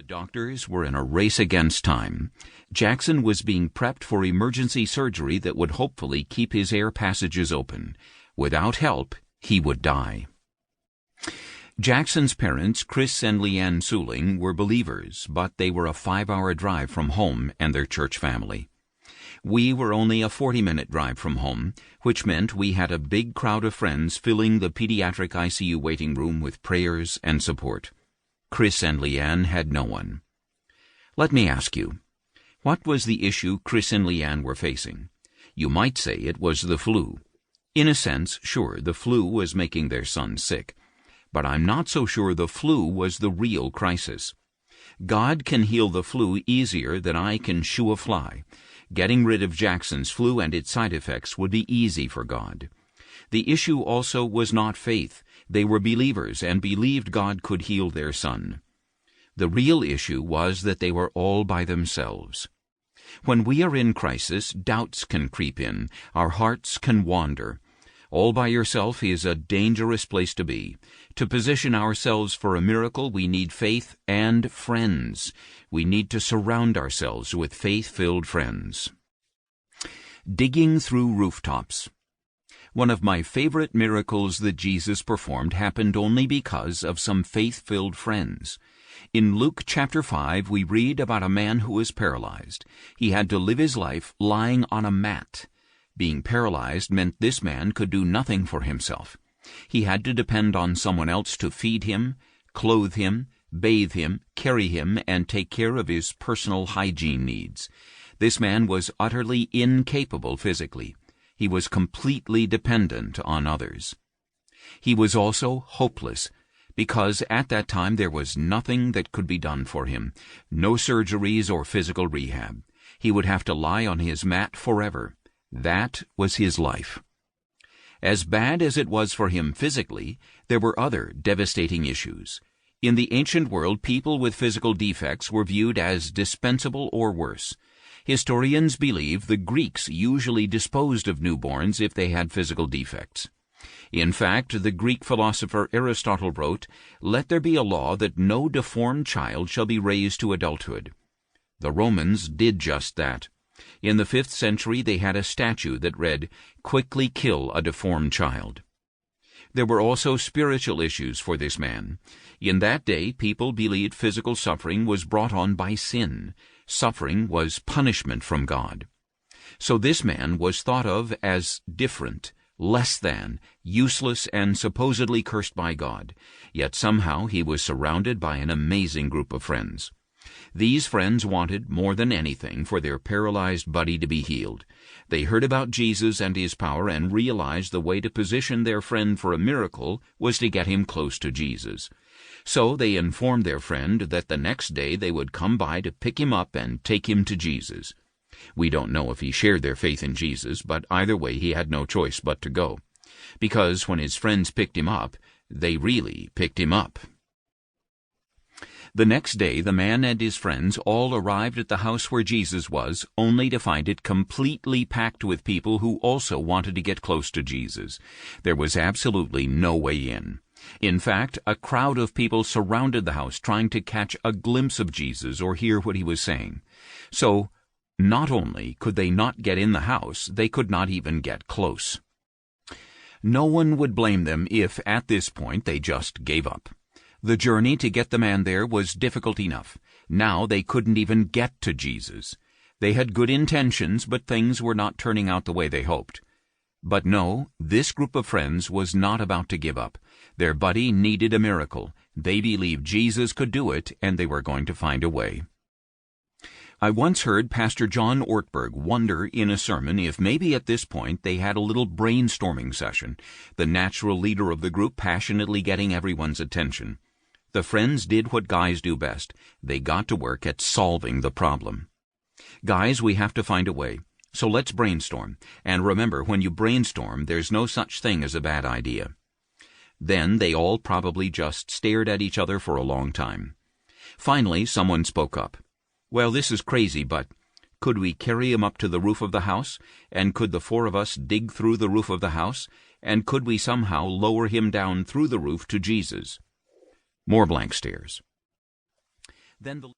The doctors were in a race against time. Jackson was being prepped for emergency surgery that would hopefully keep his air passages open. Without help, he would die. Jackson's parents, Chris and Leanne Suling, were believers, but they were a 5-hour drive from home and their church family. We were only a 40-minute drive from home, which meant we had a big crowd of friends filling the pediatric ICU waiting room with prayers and support. Chris and Leanne had no one. Let me ask you, what was the issue Chris and Leanne were facing? You might say it was the flu. In a sense, sure, the flu was making their son sick. But I'm not so sure the flu was the real crisis. God can heal the flu easier than I can shoo a fly. Getting rid of Jackson's flu and its side effects would be easy for God. The issue also was not faith. They were believers and believed God could heal their son. The real issue was that they were all by themselves. When we are in crisis, doubts can creep in. Our hearts can wander. All by yourself is a dangerous place to be. To position ourselves for a miracle, we need faith and friends. We need to surround ourselves with faith-filled friends. Digging through rooftops. One of my favorite miracles that Jesus performed happened only because of some faith-filled friends. In Luke chapter 5, we read about a man who was paralyzed. He had to live his life lying on a mat. Being paralyzed meant this man could do nothing for himself. He had to depend on someone else to feed him, clothe him, bathe him, carry him, and take care of his personal hygiene needs. This man was utterly incapable physically. He was completely dependent on others. He was also hopeless, because at that time there was nothing that could be done for him, no surgeries or physical rehab. He would have to lie on his mat forever. That was his life. As bad as it was for him physically, there were other devastating issues. In the ancient world, people with physical defects were viewed as dispensable or worse. Historians believe the Greeks usually disposed of newborns if they had physical defects. In fact, the Greek philosopher Aristotle wrote, "Let there be a law that no deformed child shall be raised to adulthood." The Romans did just that. In the 5th century, they had a statue that read, "Quickly kill a deformed child." There were also spiritual issues for this man. In that day, people believed physical suffering was brought on by sin. Suffering was punishment from God. So this man was thought of as different, less than, useless, and supposedly cursed by God. Yet somehow he was surrounded by an amazing group of friends. These friends wanted, more than anything, for their paralyzed buddy to be healed. They heard about Jesus and his power and realized the way to position their friend for a miracle was to get him close to Jesus. So they informed their friend that the next day they would come by to pick him up and take him to Jesus. We don't know if he shared their faith in Jesus, but either way he had no choice but to go. Because when his friends picked him up, they really picked him up. The next day, the man and his friends all arrived at the house where Jesus was, only to find it completely packed with people who also wanted to get close to Jesus. There was absolutely no way in. In fact, a crowd of people surrounded the house trying to catch a glimpse of Jesus or hear what he was saying. So, not only could they not get in the house, they could not even get close. No one would blame them if, at this point, they just gave up. The journey to get the man there was difficult enough. Now they couldn't even get to Jesus. They had good intentions, but things were not turning out the way they hoped. But no, this group of friends was not about to give up. Their buddy needed a miracle. They believed Jesus could do it, and they were going to find a way. I once heard Pastor John Ortberg wonder in a sermon if maybe at this point they had a little brainstorming session, the natural leader of the group passionately getting everyone's attention. The friends did what guys do best. They got to work at solving the problem. Guys, we have to find a way. So let's brainstorm. And remember, when you brainstorm, there's no such thing as a bad idea. Then they all probably just stared at each other for a long time. Finally, someone spoke up. "Well, this is crazy, but could we carry him up to the roof of the house? And could the 4 of us dig through the roof of the house? And could we somehow lower him down through the roof to Jesus?" More blank stares. Then the